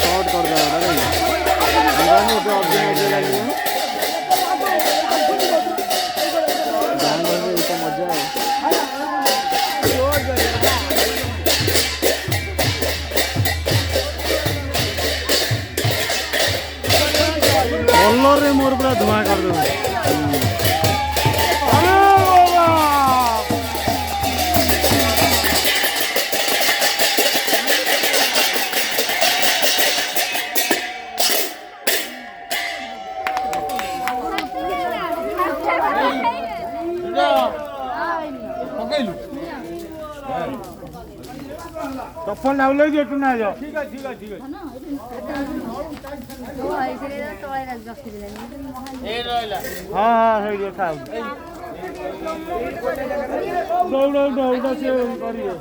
short कर दो अंदर में पे ऑब्जेक्ट लगे जानवर में मजा है कलर रे मोर पूरा धुआं कर दो चप्पल ना ले जे तुना जा ठीक है हां हां है ये खाओ दौड़ से करिए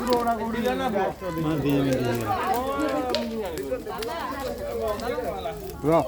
रोड़ा गुड़ी ना मार दिए में रो